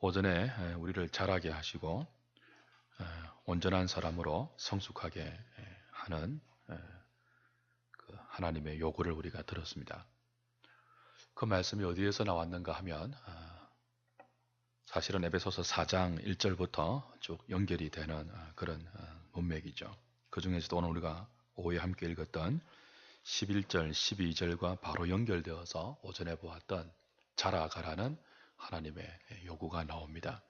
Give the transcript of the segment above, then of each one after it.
오전에 우리를 자라게 하시고 온전한 사람으로 성숙하게 하는 그 하나님의 요구를 우리가 들었습니다. 그 말씀이 어디에서 나왔는가 하면 사실은 에베소서 4장 1절부터 쭉 연결이 되는 그런 문맥이죠. 그 중에서도 오늘 우리가 오후에 함께 읽었던 11절, 12절과 바로 연결되어서 오전에 보았던 자라가라는 하나님의 요구가 나옵니다.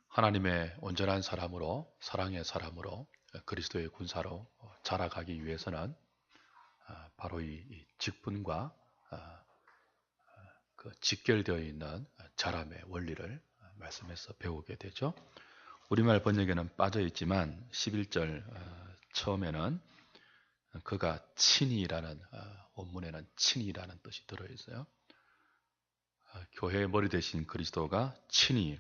하나님의 온전한 사람으로, 사랑의 사람으로, 그리스도의 군사로 자라가기 위해서는 바로 이 직분과 그 직결되어 있는 자람의 원리를 말씀에서 배우게 되죠. 우리말 번역에는 빠져 있지만 11절 처음에는 그가 친히라는 원문에는 친히라는 뜻이 들어 있어요. 교회의 머리 대신 그리스도가 친히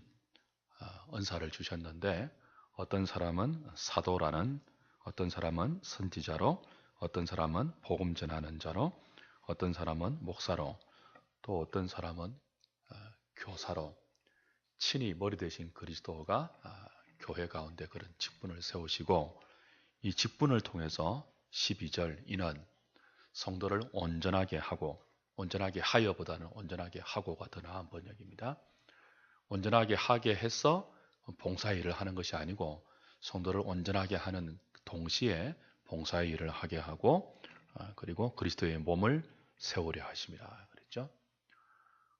은사를 주셨는데 어떤 사람은 사도라는, 어떤 사람은 선지자로, 어떤 사람은 복음 전하는 자로, 어떤 사람은 목사로, 또 어떤 사람은 교사로 친히 머리 대신 그리스도가 교회 가운데 그런 직분을 세우시고 이 직분을 통해서 12절 이는 성도를 온전하게 하고, 온전하게 하여보다는 온전하게 하고가 더 나은 번역입니다. 온전하게 하게 해서 봉사의 일을 하는 것이 아니고 성도를 온전하게 하는 동시에 봉사의 일을 하게 하고 그리고 그리스도의 몸을 세우려 하십니다. 그랬죠?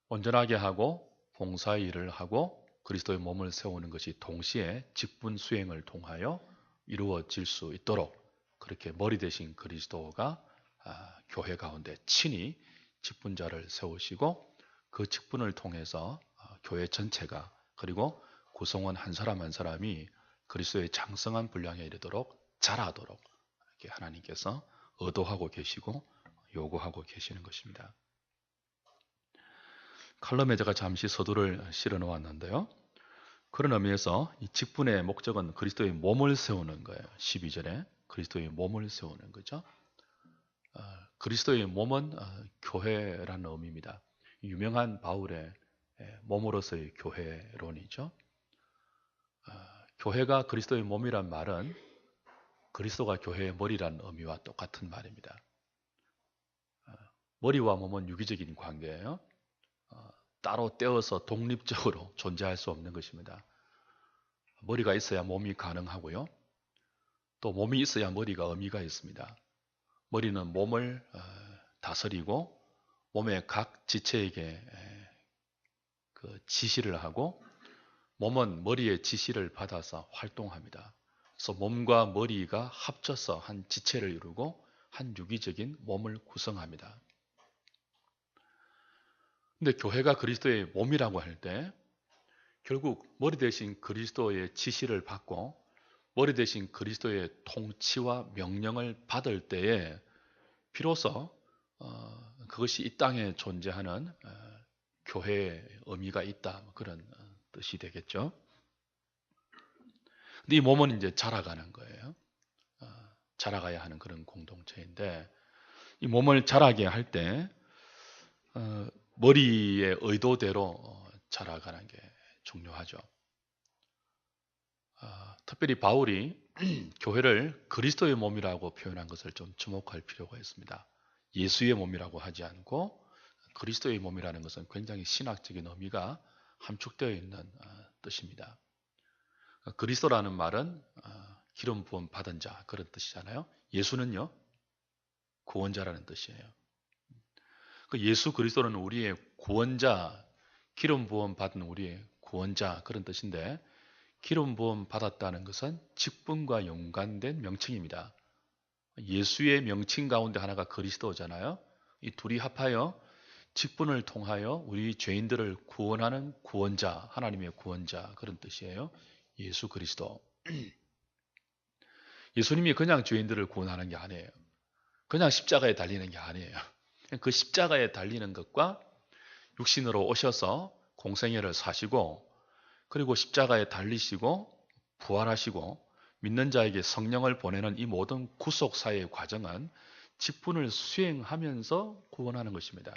온전하게 하고 봉사의 일을 하고 그리스도의 몸을 세우는 것이 동시에 직분 수행을 통하여 이루어질 수 있도록 그렇게 머리 대신 그리스도가 교회 가운데 친히 직분자를 세우시고 그 직분을 통해서 교회 전체가 그리고 구성원 한 사람 한 사람이 그리스도의 장성한 분량에 이르도록 자라도록 이렇게 하나님께서 의도하고 계시고 요구하고 계시는 것입니다. 칼럼에 제가 잠시 서두를 실어 놓았는데요. 그런 의미에서 이 직분의 목적은 그리스도의 몸을 세우는 거예요. 12절에 그리스도의 몸을 세우는 거죠. 그리스도의 몸은 교회라는 의미입니다. 유명한 바울의 몸으로서의 교회론이죠. 교회가 그리스도의 몸이란 말은 그리스도가 교회의 머리라는 의미와 똑같은 말입니다. 머리와 몸은 유기적인 관계예요. 따로 떼어서 독립적으로 존재할 수 없는 것입니다. 머리가 있어야 몸이 가능하고요. 또 몸이 있어야 머리가 의미가 있습니다. 머리는 몸을 다스리고 몸의 각 지체에게 그 지시를 하고 몸은 머리의 지시를 받아서 활동합니다. 그래서 몸과 머리가 합쳐서 한 지체를 이루고 한 유기적인 몸을 구성합니다. 근데 교회가 그리스도의 몸이라고 할 때 결국 머리 대신 그리스도의 지시를 받고 머리 대신 그리스도의 통치와 명령을 받을 때에 비로소 그것이 이 땅에 존재하는 교회의 의미가 있다 그런 뜻이 되겠죠. 근데 이 몸은 이제 자라가는 거예요. 자라가야 하는 그런 공동체인데 이 몸을 자라게 할 때 머리의 의도대로 자라가는 게 중요하죠. 특별히 바울이 교회를 그리스도의 몸이라고 표현한 것을 좀 주목할 필요가 있습니다. 예수의 몸이라고 하지 않고 그리스도의 몸이라는 것은 굉장히 신학적인 의미가 함축되어 있는 뜻입니다. 그리스도라는 말은 기름 부음 받은 자 그런 뜻이잖아요. 예수는요 구원자라는 뜻이에요. 그 예수 그리스도는 우리의 구원자, 기름 부음 받은 우리의 구원자 그런 뜻인데 기름 부음 받았다는 것은 직분과 연관된 명칭입니다. 예수의 명칭 가운데 하나가 그리스도잖아요. 이 둘이 합하여 직분을 통하여 우리 죄인들을 구원하는 구원자, 하나님의 구원자 그런 뜻이에요. 예수 그리스도. 예수님이 그냥 죄인들을 구원하는 게 아니에요. 그냥 십자가에 달리는 게 아니에요. 그 십자가에 달리는 것과 육신으로 오셔서 공생애를 사시고 그리고 십자가에 달리시고 부활하시고 믿는 자에게 성령을 보내는 이 모든 구속사의 과정은 직분을 수행하면서 구원하는 것입니다.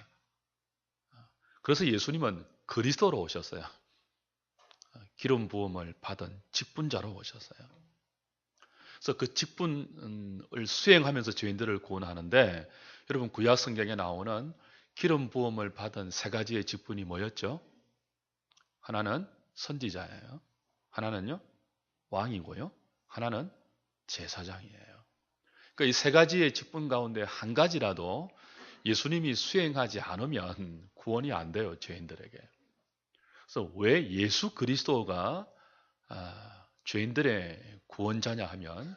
그래서 예수님은 그리스도로 오셨어요. 기름 부음을 받은 직분자로 오셨어요. 그래서 그 직분을 수행하면서 죄인들을 구원하는데, 여러분 구약 성경에 나오는 기름 부음을 받은 세 가지의 직분이 뭐였죠? 하나는 선지자예요. 하나는요, 왕이고요. 하나는 제사장이에요. 그러니까 이 세 가지의 직분 가운데 한 가지라도 예수님이 수행하지 않으면 구원이 안 돼요, 죄인들에게. 그래서 왜 예수 그리스도가 죄인들의 구원자냐 하면,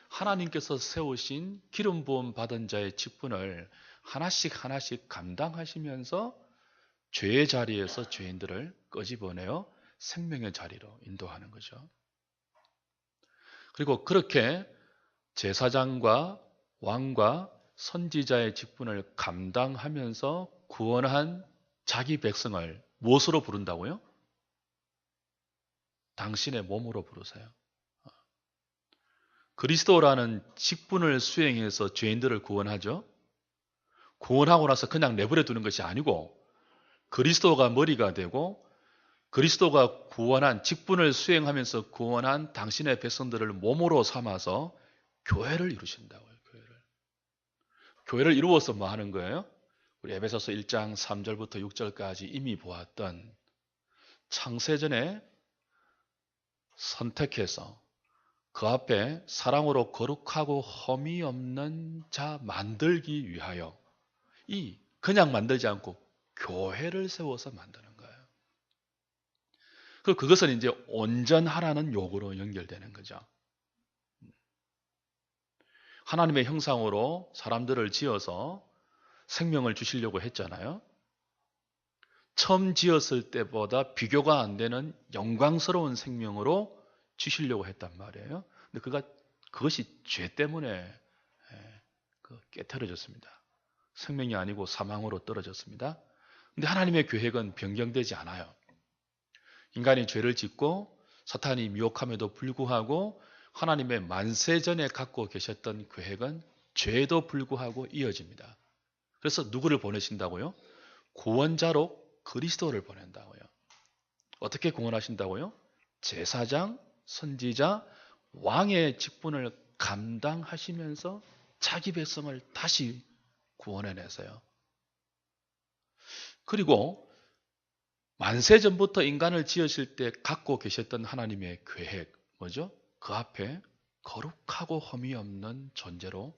하나님께서 세우신 기름 부음 받은 자의 직분을 하나씩 하나씩 감당하시면서 죄의 자리에서 죄인들을 끄집어내어 생명의 자리로 인도하는 거죠. 그리고 그렇게 제사장과 왕과 선지자의 직분을 감당하면서 구원한 자기 백성을 무엇으로 부른다고요? 당신의 몸으로 부르세요. 그리스도라는 직분을 수행해서 죄인들을 구원하죠. 구원하고 나서 그냥 내버려 두는 것이 아니고, 그리스도가 머리가 되고 그리스도가 구원한 직분을 수행하면서 구원한 당신의 백성들을 몸으로 삼아서 교회를 이루신다고요. 교회를 이루어서 뭐 하는 거예요? 우리 에베소서 1장 3절부터 6절까지 이미 보았던, 창세전에 선택해서 그 앞에 사랑으로 거룩하고 흠이 없는 자 만들기 위하여, 그냥 만들지 않고 교회를 세워서 만드는 거예요. 그것은 이제 온전하라는 요구로 연결되는 거죠. 하나님의 형상으로 사람들을 지어서 생명을 주시려고 했잖아요. 처음 지었을 때보다 비교가 안 되는 영광스러운 생명으로 주시려고 했단 말이에요. 근데 그것이 죄 때문에 깨트려졌습니다. 생명이 아니고 사망으로 떨어졌습니다. 근데 하나님의 계획은 변경되지 않아요. 인간이 죄를 짓고 사탄이 미혹함에도 불구하고 하나님의 만세전에 갖고 계셨던 계획은 죄에도 불구하고 이어집니다. 그래서 누구를 보내신다고요? 구원자로 그리스도를 보낸다고요. 어떻게 구원하신다고요? 제사장, 선지자, 왕의 직분을 감당하시면서 자기 백성을 다시 구원해내세요. 그리고 만세전부터 인간을 지으실 때 갖고 계셨던 하나님의 계획, 뭐죠? 그 앞에 거룩하고 흠이 없는 존재로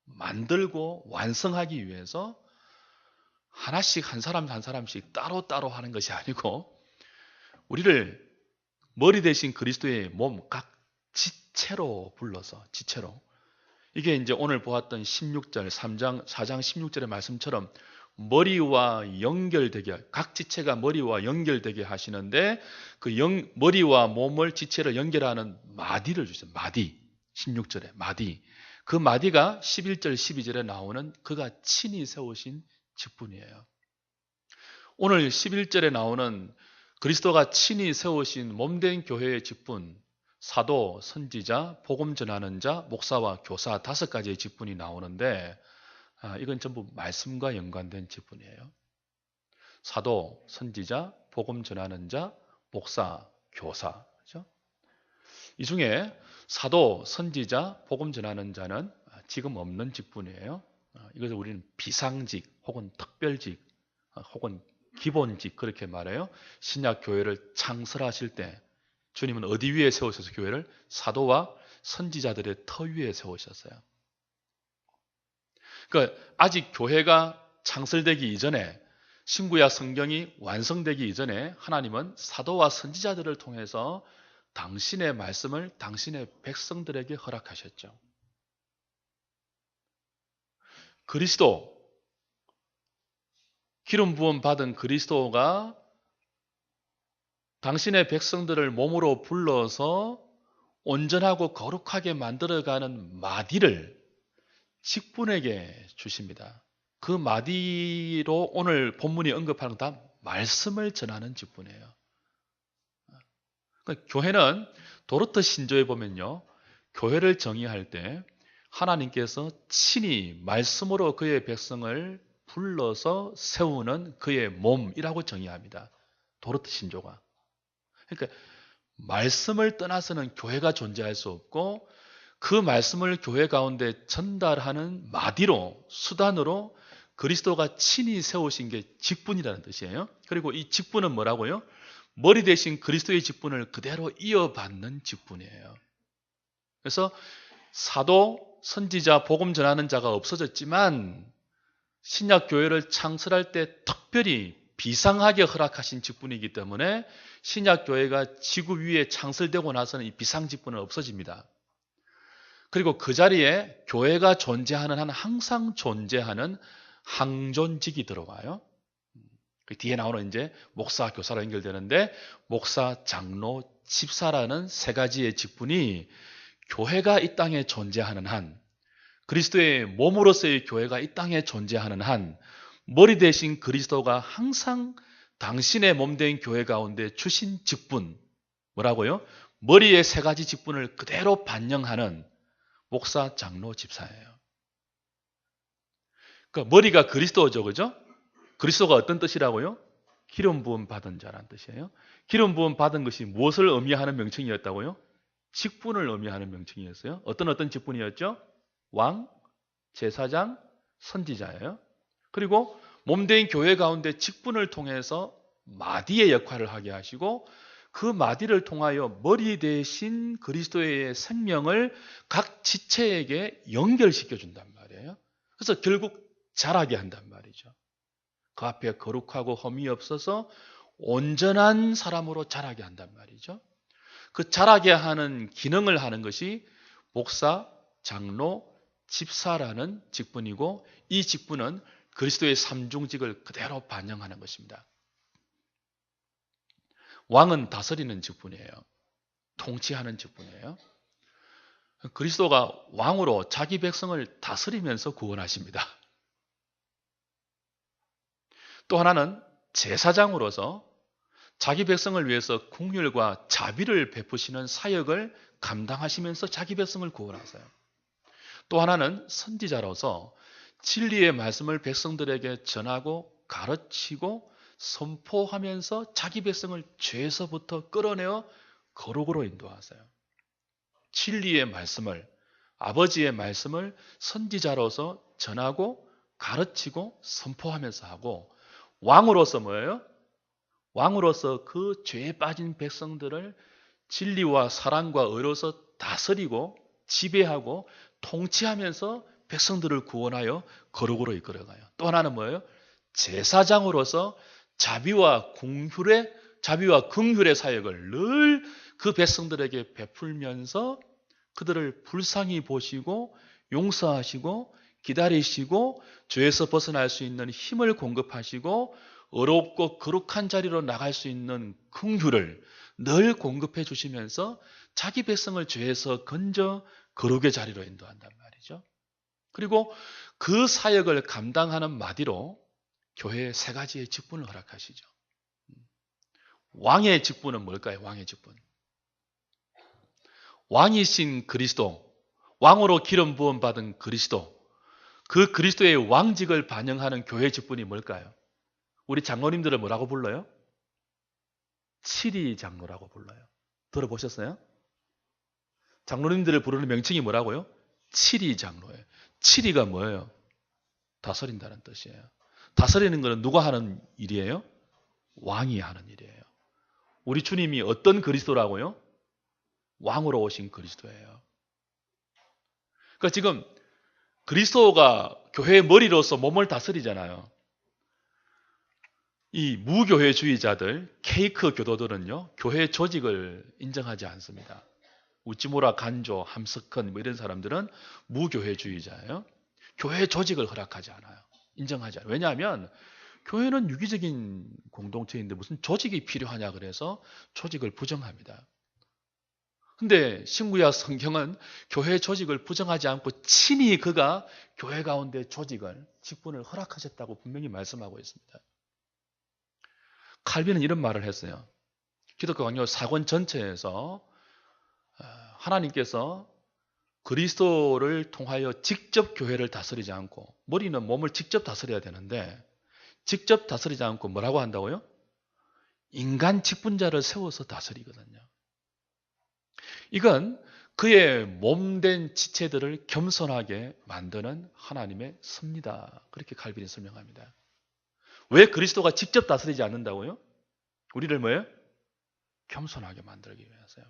만들고 완성하기 위해서 하나씩 한 사람 한 사람씩 따로따로 하는 것이 아니고, 우리를 머리 대신 그리스도의 몸 각 지체로 불러서, 지체로, 이게 이제 오늘 보았던 16절 4장 16절의 말씀처럼 머리와 연결되게, 각 지체가 머리와 연결되게 하시는데, 머리와 몸을, 지체를 연결하는 마디를 주셨어요. 마디. 16절에 마디. 그 마디가 11절 12절에 나오는 그가 친히 세우신 직분이에요. 오늘 11절에 나오는 그리스도가 친히 세우신 몸된 교회의 직분, 사도, 선지자, 복음 전하는 자, 목사와 교사 5가지의 직분이 나오는데, 이건 전부 말씀과 연관된 직분이에요. 사도, 선지자, 복음 전하는 자, 목사, 교사. 그렇죠? 이 중에 사도, 선지자, 복음 전하는 자는 지금 없는 직분이에요. 이것을 우리는 비상직 혹은 특별직 혹은 기본직 그렇게 말해요. 신약 교회를 창설하실 때 주님은 어디 위에 세우셔서 교회를? 사도와 선지자들의 터 위에 세우셨어요. 그러니까 아직 교회가 창설되기 이전에, 신구약 성경이 완성되기 이전에 하나님은 사도와 선지자들을 통해서 당신의 말씀을 당신의 백성들에게 허락하셨죠. 그리스도, 기름 부음 받은 그리스도가 당신의 백성들을 몸으로 불러서 온전하고 거룩하게 만들어가는 마디를 직분에게 주십니다. 그 마디로 오늘 본문이 언급하는 다 말씀을 전하는 직분이에요. 그러니까 교회는 도르트 신조에 보면요, 교회를 정의할 때 하나님께서 친히 말씀으로 그의 백성을 불러서 세우는 그의 몸이라고 정의합니다. 도르트 신조가. 그러니까 말씀을 떠나서는 교회가 존재할 수 없고 그 말씀을 교회 가운데 전달하는 마디로, 수단으로 그리스도가 친히 세우신 게 직분이라는 뜻이에요. 그리고 이 직분은 뭐라고요? 머리 대신 그리스도의 직분을 그대로 이어받는 직분이에요. 그래서 사도, 선지자, 복음 전하는 자가 없어졌지만 신약 교회를 창설할 때 특별히 비상하게 허락하신 직분이기 때문에 신약 교회가 지구 위에 창설되고 나서는 이 비상 직분은 없어집니다. 그리고 그 자리에 교회가 존재하는 한 항상 존재하는 항존직이 들어와요. 그 뒤에 나오는 이제 목사, 교사로 연결되는데 목사, 장로, 집사라는 세 가지의 직분이 교회가 이 땅에 존재하는 한, 그리스도의 몸으로서의 교회가 이 땅에 존재하는 한, 머리 대신 그리스도가 항상 당신의 몸된 교회 가운데 주신 직분, 뭐라고요? 머리의 세 가지 직분을 그대로 반영하는 목사, 장로, 집사예요. 그러니까 머리가 그리스도죠, 그죠? 그리스도가 어떤 뜻이라고요? 기름 부음 받은 자라는 뜻이에요. 기름 부음 받은 것이 무엇을 의미하는 명칭이었다고요? 직분을 의미하는 명칭이었어요. 어떤 직분이었죠? 왕, 제사장, 선지자예요. 그리고 몸된 교회 가운데 직분을 통해서 마디의 역할을 하게 하시고 그 마디를 통하여 머리 대신 그리스도의 생명을 각 지체에게 연결시켜 준단 말이에요. 그래서 결국 자라게 한단 말이죠. 그 앞에 거룩하고 흠이 없어서 온전한 사람으로 자라게 한단 말이죠. 그 자라게 하는 기능을 하는 것이 목사, 장로, 집사라는 직분이고 이 직분은 그리스도의 삼중직을 그대로 반영하는 것입니다. 왕은 다스리는 직분이에요. 통치하는 직분이에요. 그리스도가 왕으로 자기 백성을 다스리면서 구원하십니다. 또 하나는 제사장으로서 자기 백성을 위해서 긍휼과 자비를 베푸시는 사역을 감당하시면서 자기 백성을 구원하세요. 또 하나는 선지자로서 진리의 말씀을 백성들에게 전하고 가르치고 선포하면서 자기 백성을 죄에서부터 끌어내어 거룩으로 인도하세요. 진리의 말씀을, 아버지의 말씀을 선지자로서 전하고 가르치고 선포하면서 하고, 왕으로서 뭐예요? 왕으로서 그 죄에 빠진 백성들을 진리와 사랑과 의로서 다스리고 지배하고 통치하면서 백성들을 구원하여 거룩으로 이끌어가요. 또 하나는 뭐예요? 제사장으로서 자비와 긍휼의 사역을 늘 그 백성들에게 베풀면서 그들을 불쌍히 보시고 용서하시고 기다리시고 죄에서 벗어날 수 있는 힘을 공급하시고 어렵고 거룩한 자리로 나갈 수 있는 긍휼을 늘 공급해 주시면서 자기 백성을 죄에서 건져 거룩의 자리로 인도한단 말이죠. 그리고 그 사역을 감당하는 마디로 교회에 세 가지의 직분을 허락하시죠. 왕의 직분은 뭘까요? 왕의 직분. 왕이신 그리스도, 왕으로 기름 부음 받은 그리스도, 그 그리스도의 왕직을 반영하는 교회 직분이 뭘까요? 우리 장로님들을 뭐라고 불러요? 칠위 장로라고 불러요. 들어보셨어요? 장로님들을 부르는 명칭이 뭐라고요? 칠위 장로예요. 칠위가 뭐예요? 다스린다는 뜻이에요. 다스리는 것은 누가 하는 일이에요? 왕이 하는 일이에요. 우리 주님이 어떤 그리스도라고요? 왕으로 오신 그리스도예요. 그러니까 지금 그리스도가 교회의 머리로서 몸을 다스리잖아요. 이 무교회주의자들, 케이크 교도들은요, 교회 조직을 인정하지 않습니다. 우찌무라 간조, 함석헌 이런 사람들은 무교회주의자예요. 교회 조직을 허락하지 않아요. 인정하지 않아요. 왜냐하면 교회는 유기적인 공동체인데 무슨 조직이 필요하냐 그래서 조직을 부정합니다. 근데 신구약 성경은 교회 조직을 부정하지 않고 친히 그가 교회 가운데 조직을, 직분을 허락하셨다고 분명히 말씀하고 있습니다. 칼빈은 이런 말을 했어요. 기독교 강요 사권 전체에서 하나님께서 그리스도를 통하여 직접 교회를 다스리지 않고, 머리는 몸을 직접 다스려야 되는데 직접 다스리지 않고 뭐라고 한다고요? 인간 직분자를 세워서 다스리거든요. 이건 그의 몸된 지체들을 겸손하게 만드는 하나님의 섭니다. 그렇게 칼빈이 설명합니다. 왜 그리스도가 직접 다스리지 않는다고요? 우리를 뭐예요? 겸손하게 만들기 위해서요.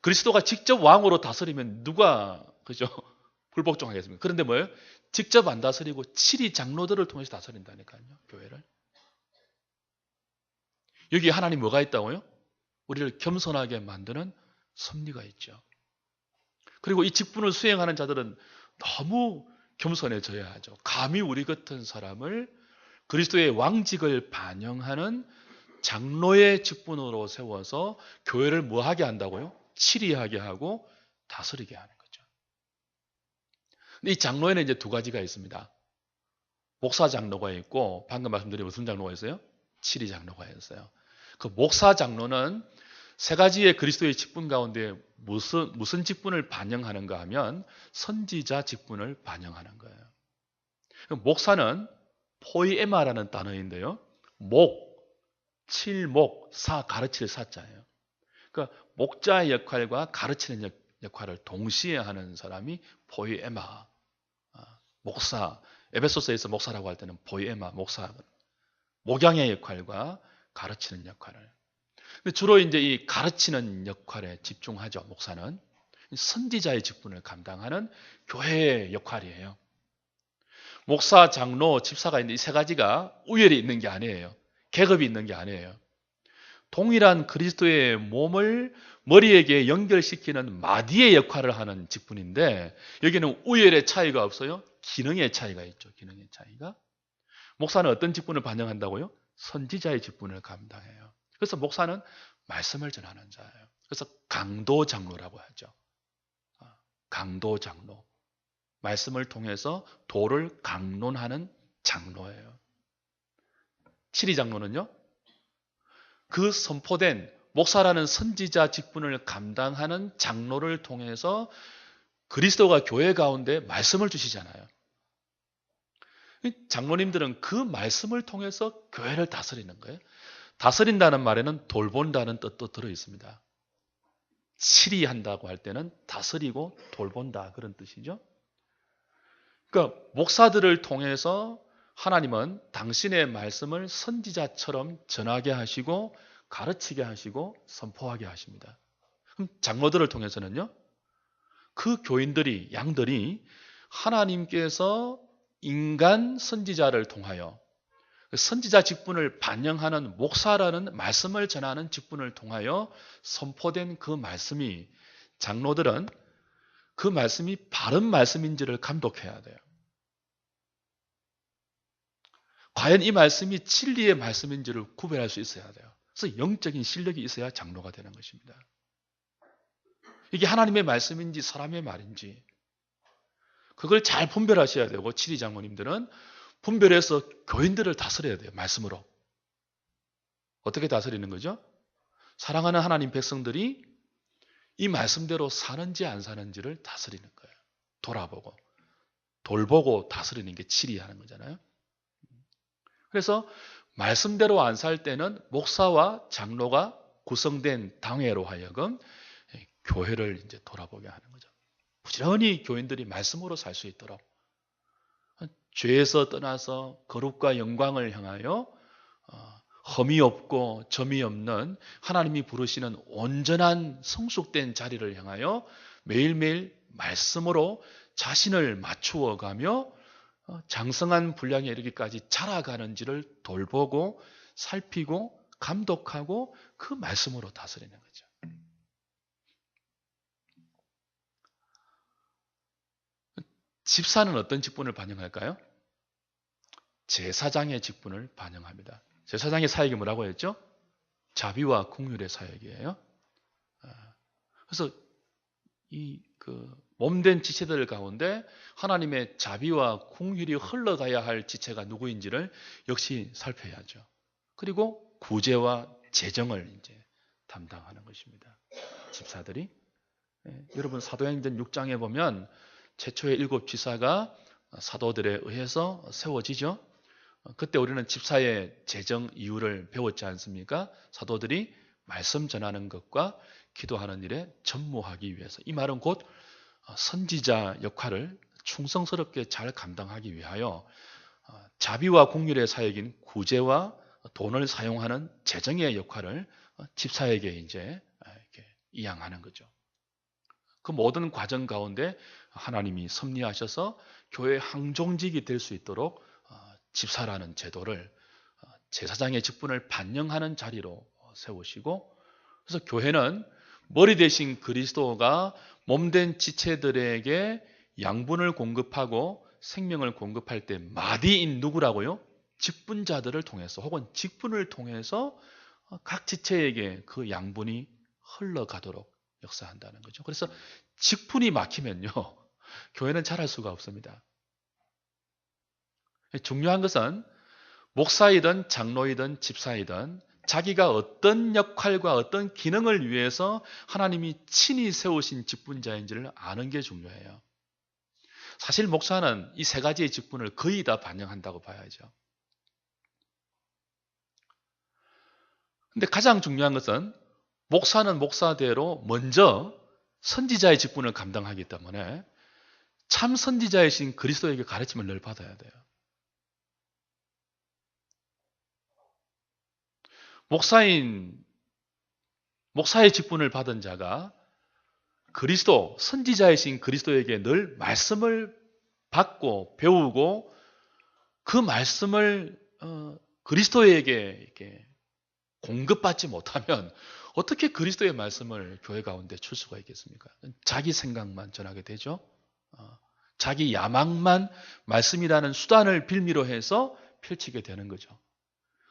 그리스도가 직접 왕으로 다스리면 누가 그죠? 불복종하겠습니까? 그런데 뭐예요? 직접 안 다스리고 칠위 장로들을 통해서 다스린다니까요. 교회를. 여기 하나님 뭐가 있다고요? 우리를 겸손하게 만드는 섭리가 있죠. 그리고 이 직분을 수행하는 자들은 너무 겸손해져야 하죠. 감히 우리 같은 사람을 그리스도의 왕직을 반영하는 장로의 직분으로 세워서 교회를 뭐 하게 한다고요? 치리하게 하고 다스리게 하는 거죠. 근데 이 장로에는 이제 두 가지가 있습니다. 목사 장로가 있고 방금 말씀드린 무슨 장로가 있어요? 치리 장로가 있어요. 그 목사 장로는 세 가지의 그리스도의 직분 가운데 무슨 직분을 반영하는가 하면 선지자 직분을 반영하는 거예요. 목사는 포이에마라는 단어인데요. 칠목, 사, 가르칠 사자예요. 그러니까 목자의 역할과 가르치는 역할을 동시에 하는 사람이 포이에마, 목사. 에베소서에서 목사라고 할 때는 포이에마, 목사. 목양의 역할과 가르치는 역할을. 근데 주로 이제 이 가르치는 역할에 집중하죠. 목사는 선지자의 직분을 감당하는 교회의 역할이에요. 목사, 장로, 집사가 있는데 이 세 가지가 우열이 있는 게 아니에요. 계급이 있는 게 아니에요. 동일한 그리스도의 몸을 머리에게 연결시키는 마디의 역할을 하는 직분인데 여기는 우열의 차이가 없어요. 기능의 차이가 있죠. 기능의 차이가. 목사는 어떤 직분을 반영한다고요? 선지자의 직분을 감당해요. 그래서 목사는 말씀을 전하는 자예요. 그래서 강도 장로라고 하죠. 강도 장로. 말씀을 통해서 도를 강론하는 장로예요. 칠위 장로는요? 그 선포된 목사라는 선지자 직분을 감당하는 장로를 통해서 그리스도가 교회 가운데 말씀을 주시잖아요. 장로님들은 그 말씀을 통해서 교회를 다스리는 거예요. 다스린다는 말에는 돌본다는 뜻도 들어 있습니다. 치리한다고 할 때는 다스리고 돌본다 그런 뜻이죠. 그러니까 목사들을 통해서 하나님은 당신의 말씀을 선지자처럼 전하게 하시고 가르치게 하시고 선포하게 하십니다. 그럼 장로들을 통해서는요. 그 교인들이 양들이 하나님께서 인간 선지자를 통하여 선지자 직분을 반영하는 목사라는 말씀을 전하는 직분을 통하여 선포된 그 말씀이 장로들은 그 말씀이 바른 말씀인지를 감독해야 돼요. 과연 이 말씀이 진리의 말씀인지를 구별할 수 있어야 돼요. 그래서 영적인 실력이 있어야 장로가 되는 것입니다. 이게 하나님의 말씀인지 사람의 말인지 그걸 잘 분별하셔야 되고 치리 장로님들은 분별해서 교인들을 다스려야 돼요. 말씀으로. 어떻게 다스리는 거죠? 사랑하는 하나님 백성들이 이 말씀대로 사는지 안 사는지를 다스리는 거예요. 돌아보고 돌보고 다스리는 게 치리하는 거잖아요. 그래서 말씀대로 안 살 때는 목사와 장로가 구성된 당회로 하여금 교회를 이제 돌아보게 하는 거죠. 부지런히 교인들이 말씀으로 살 수 있도록 죄에서 떠나서 거룩과 영광을 향하여 흠이 없고 점이 없는 하나님이 부르시는 온전한 성숙된 자리를 향하여 매일매일 말씀으로 자신을 맞추어 가며 장성한 분량에 이르기까지 자라가는지를 돌보고 살피고 감독하고 그 말씀으로 다스리는 거죠. 집사는 어떤 직분을 반영할까요? 제사장의 직분을 반영합니다. 제사장의 사역이 뭐라고 했죠? 자비와 긍휼의 사역이에요. 그래서 이 몸된 지체들 가운데 하나님의 자비와 긍휼이 흘러가야 할 지체가 누구인지를 역시 살펴야죠. 그리고 구제와 재정을 이제 담당하는 것입니다. 집사들이. 여러분 사도행전 6장에 보면 최초의 7 지사가 사도들에 의해서 세워지죠. 그때 우리는 집사의 재정 이유를 배웠지 않습니까? 사도들이 말씀 전하는 것과 기도하는 일에 전무하기 위해서, 이 말은 곧 선지자 역할을 충성스럽게 잘 감당하기 위하여 자비와 공율의 사역인 구제와 돈을 사용하는 재정의 역할을 집사에게 이제 이렇게 이양하는 거죠. 그 모든 과정 가운데 하나님이 섭리하셔서 교회 항종직이 될 수 있도록 집사라는 제도를 제사장의 직분을 반영하는 자리로 세우시고, 그래서 교회는 머리 대신 그리스도가 몸된 지체들에게 양분을 공급하고 생명을 공급할 때 마디인 누구라고요? 직분자들을 통해서 혹은 직분을 통해서 각 지체에게 그 양분이 흘러가도록 역사한다는 거죠. 그래서 직분이 막히면요, 교회는 잘할 수가 없습니다. 중요한 것은 목사이든 장로이든 집사이든 자기가 어떤 역할과 어떤 기능을 위해서 하나님이 친히 세우신 직분자인지를 아는 게 중요해요. 사실 목사는 이 세 가지의 직분을 거의 다 반영한다고 봐야죠. 근데 가장 중요한 것은 목사는 목사대로 먼저 선지자의 직분을 감당하기 때문에 참 선지자이신 그리스도에게 가르침을 늘 받아야 돼요. 목사의 직분을 받은 자가 그리스도, 선지자이신 그리스도에게 늘 말씀을 받고 배우고 그 말씀을 그리스도에게 이렇게 공급받지 못하면 어떻게 그리스도의 말씀을 교회 가운데 줄 수가 있겠습니까? 자기 생각만 전하게 되죠. 자기 야망만 말씀이라는 수단을 빌미로 해서 펼치게 되는 거죠.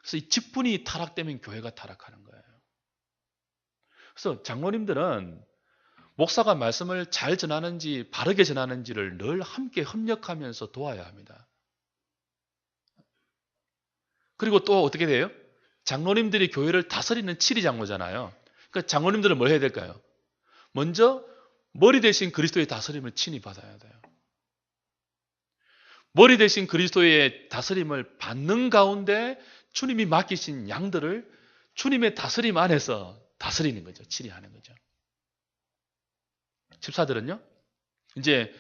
그래서 이 직분이 타락되면 교회가 타락하는 거예요. 그래서 장로님들은 목사가 말씀을 잘 전하는지 바르게 전하는지를 늘 함께 협력하면서 도와야 합니다. 그리고 또 어떻게 돼요? 장로님들이 교회를 다스리는 치리장로잖아요. 그러니까 장로님들은 뭘 해야 될까요? 먼저 머리 대신 그리스도의 다스림을 친히 받아야 돼요. 머리 대신 그리스도의 다스림을 받는 가운데 주님이 맡기신 양들을 주님의 다스림 안에서 다스리는 거죠. 치리하는 거죠. 집사들은요, 이제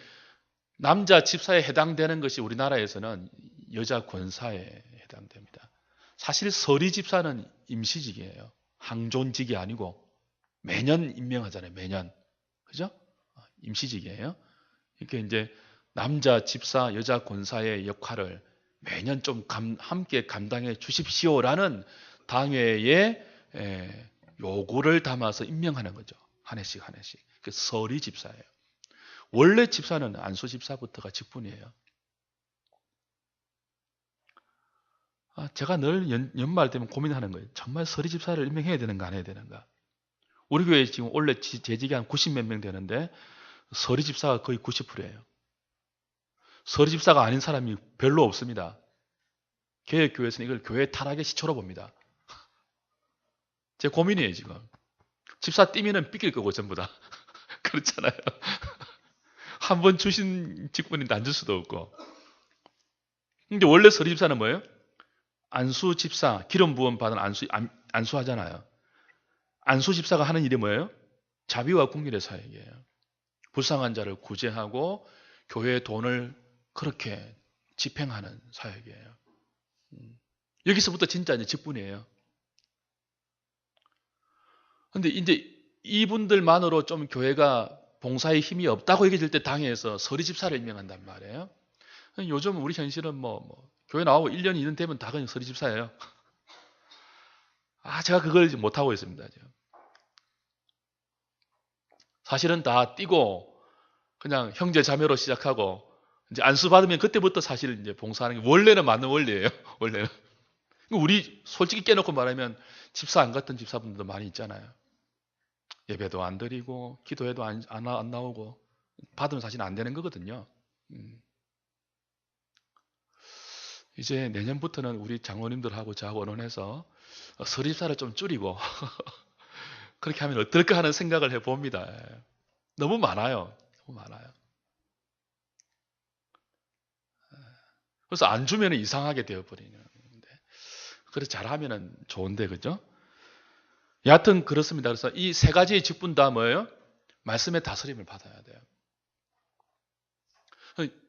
남자 집사에 해당되는 것이 우리나라에서는 여자 권사에 해당됩니다. 사실 서리 집사는 임시직이에요. 항존직이 아니고 매년 임명하잖아요. 매년. 그죠? 임시직이에요. 이렇게 이제 남자 집사, 여자 권사의 역할을 매년 좀 함께 감당해 주십시오라는 당회의 요구를 담아서 임명하는 거죠. 한 해씩 한 해씩. 그 서리 집사예요. 원래 집사는 안수 집사부터가 직분이에요. 제가 늘 연말 되면 고민하는 거예요. 정말 서리 집사를 임명해야 되는가 안 해야 되는가. 우리 교회 지금 원래 재직이 한 90몇 명 되는데 서리 집사가 거의 90%예요. 서리 집사가 아닌 사람이 별로 없습니다. 개혁교회에서는 이걸 교회 타락의 시초로 봅니다. 제 고민이에요, 지금. 집사 뛰면은 삐낄 거고, 전부 다. 그렇잖아요. 한 번 주신 직분인데 안 줄 수도 없고. 근데 원래 서리 집사는 뭐예요? 안수 집사, 기름 부음 받은 안수하잖아요. 안수 집사가 하는 일이 뭐예요? 자비와 국률의 사역이에요. 불쌍한 자를 구제하고 교회의 돈을 그렇게 집행하는 사역이에요. 여기서부터 진짜 이제 직분이에요. 근데 이제 이분들만으로 좀 교회가 봉사에 힘이 없다고 얘기해줄 때 당회에서 서리 집사를 임명한단 말이에요. 요즘 우리 현실은 교회 나오고 1년, 2년 되면 다 그냥 서리 집사예요. 제가 그걸 못하고 있습니다. 지금. 사실은 다 띄고 그냥 형제 자매로 시작하고 이제 안수 받으면 그때부터 사실 이제 봉사하는 게 원래는 맞는 원리예요. 원래는. 우리 솔직히 깨놓고 말하면 집사 안 갔던 집사분들도 많이 있잖아요. 예배도 안 드리고 기도해도 안 나오고 받으면 사실 안 되는 거거든요. 이제 내년부터는 우리 장로님들하고 저하고 의논해서 서립사를 좀 줄이고 그렇게 하면 어떨까 하는 생각을 해봅니다. 너무 많아요. 너무 많아요. 그래서 안 주면 이상하게 되어버리는데 그래서 잘하면 좋은데, 그죠? 여하튼 그렇습니다. 그래서 이 세 가지의 직분 다 뭐예요? 말씀의 다스림을 받아야 돼요.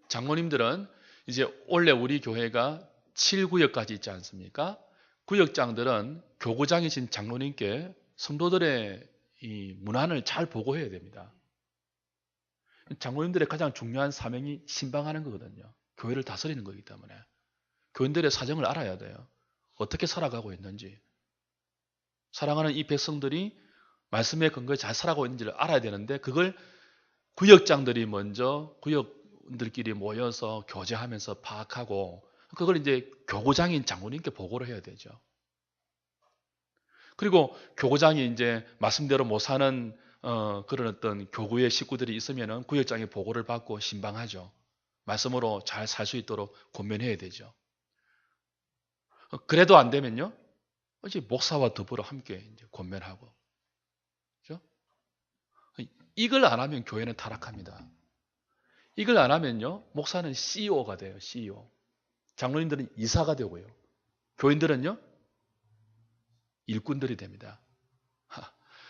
장로님들은 이제 원래 우리 교회가 7구역까지 있지 않습니까? 구역장들은 교구장이신 장로님께 성도들의 이 문안을 잘 보고해야 됩니다. 장로님들의 가장 중요한 사명이 신방하는 거거든요. 교회를 다스리는 거기 때문에. 교인들의 사정을 알아야 돼요. 어떻게 살아가고 있는지. 사랑하는 이 백성들이 말씀에 근거해 잘 살아가고 있는지를 알아야 되는데 그걸 구역장들이 먼저 구역들끼리 모여서 교제하면서 파악하고 그걸 이제 교구장인 장로님께 보고를 해야 되죠. 그리고 교구장이 이제 말씀대로 못 사는 그런 어떤 교구의 식구들이 있으면은 구역장에 보고를 받고 신방하죠. 말씀으로 잘 살 수 있도록 권면해야 되죠. 그래도 안 되면요, 이제 목사와 더불어 함께 이제 권면하고, 그죠? 이걸 안 하면 교회는 타락합니다. 이걸 안 하면요, 목사는 CEO가 돼요. CEO. 장로님들은 이사가 되고요. 교인들은요, 일꾼들이 됩니다.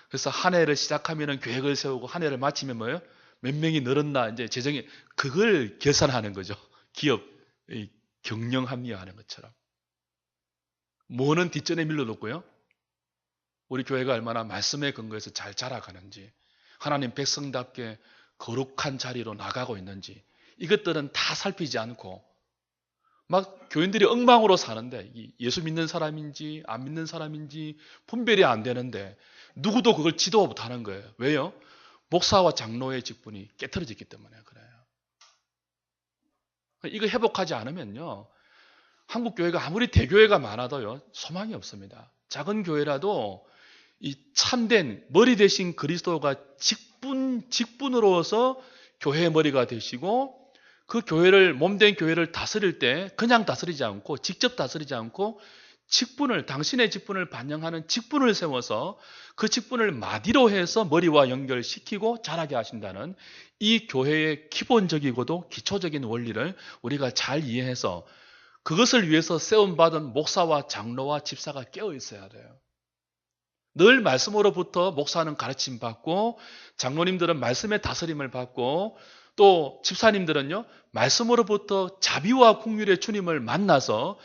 그래서 한 해를 시작하면은 계획을 세우고 한 해를 마치면 뭐예요? 몇 명이 늘었나 이제 재정이 그걸 계산하는 거죠. 기업 경영 합리화하는 것처럼. 뭐는 뒷전에 밀려놓고요. 우리 교회가 얼마나 말씀에 근거해서 잘 자라가는지, 하나님 백성답게 거룩한 자리로 나가고 있는지 이것들은 다 살피지 않고 막 교인들이 엉망으로 사는데 예수 믿는 사람인지 안 믿는 사람인지 분별이 안 되는데 누구도 그걸 지도 못하는 거예요. 왜요? 목사와 장로의 직분이 깨트려졌기 때문에 그래요. 이거 회복하지 않으면요, 한국 교회가 아무리 대교회가 많아도요 소망이 없습니다. 작은 교회라도 이 참된 머리 대신 그리스도가 직분으로서 교회의 머리가 되시고 그 교회를 몸된 교회를 다스릴 때 그냥 다스리지 않고 직접 다스리지 않고 직분을 당신의 직분을 반영하는 직분을 세워서 그 직분을 마디로 해서 머리와 연결시키고 자라게 하신다는 이 교회의 기본적이고도 기초적인 원리를 우리가 잘 이해해서 그것을 위해서 세움받은 목사와 장로와 집사가 깨어 있어야 돼요. 늘 말씀으로부터 목사는 가르침 받고 장로님들은 말씀의 다스림을 받고 또 집사님들은요 말씀으로부터 자비와 긍휼의 주님을 만나서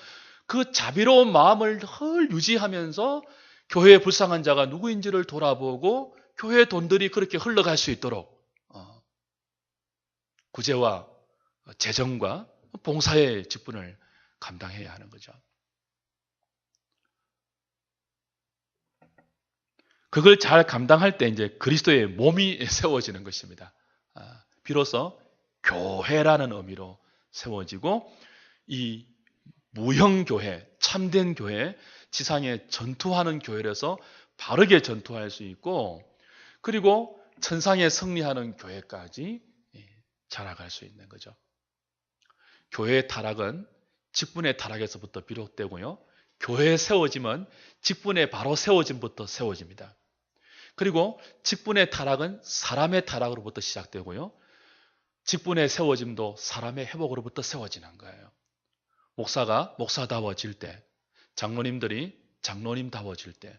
그 자비로운 마음을 늘 유지하면서 교회의 불쌍한 자가 누구인지를 돌아보고 교회의 돈들이 그렇게 흘러갈 수 있도록 구제와 재정과 봉사의 직분을 감당해야 하는 거죠. 그걸 잘 감당할 때 이제 그리스도의 몸이 세워지는 것입니다. 비로소 교회라는 의미로 세워지고 이 무형교회, 참된 교회, 지상에 전투하는 교회라서 바르게 전투할 수 있고 그리고 천상에 승리하는 교회까지 자라갈 수 있는 거죠. 교회의 타락은 직분의 타락에서부터 비롯되고요. 교회에 세워짐은 직분의 바로 세워짐부터 세워집니다. 그리고 직분의 타락은 사람의 타락으로부터 시작되고요. 직분의 세워짐도 사람의 회복으로부터 세워지는 거예요. 목사가 목사다워질 때, 장로님들이 장로님다워질 때,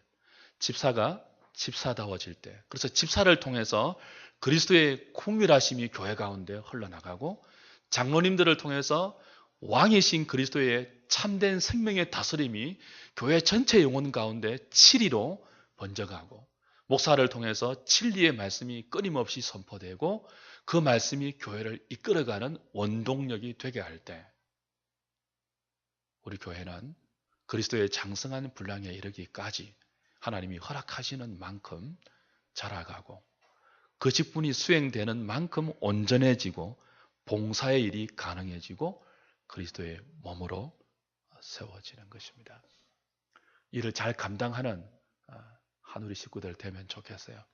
집사가 집사다워질 때, 그래서 집사를 통해서 그리스도의 긍휼하심이 교회 가운데 흘러나가고 장로님들을 통해서 왕이신 그리스도의 참된 생명의 다스림이 교회 전체 영혼 가운데 치리로 번져가고 목사를 통해서 진리의 말씀이 끊임없이 선포되고 그 말씀이 교회를 이끌어가는 원동력이 되게 할 때 우리 교회는 그리스도의 장성한 분량에 이르기까지 하나님이 허락하시는 만큼 자라가고 그 직분이 수행되는 만큼 온전해지고 봉사의 일이 가능해지고 그리스도의 몸으로 세워지는 것입니다. 이를 잘 감당하는 한우리 식구들 되면 좋겠어요.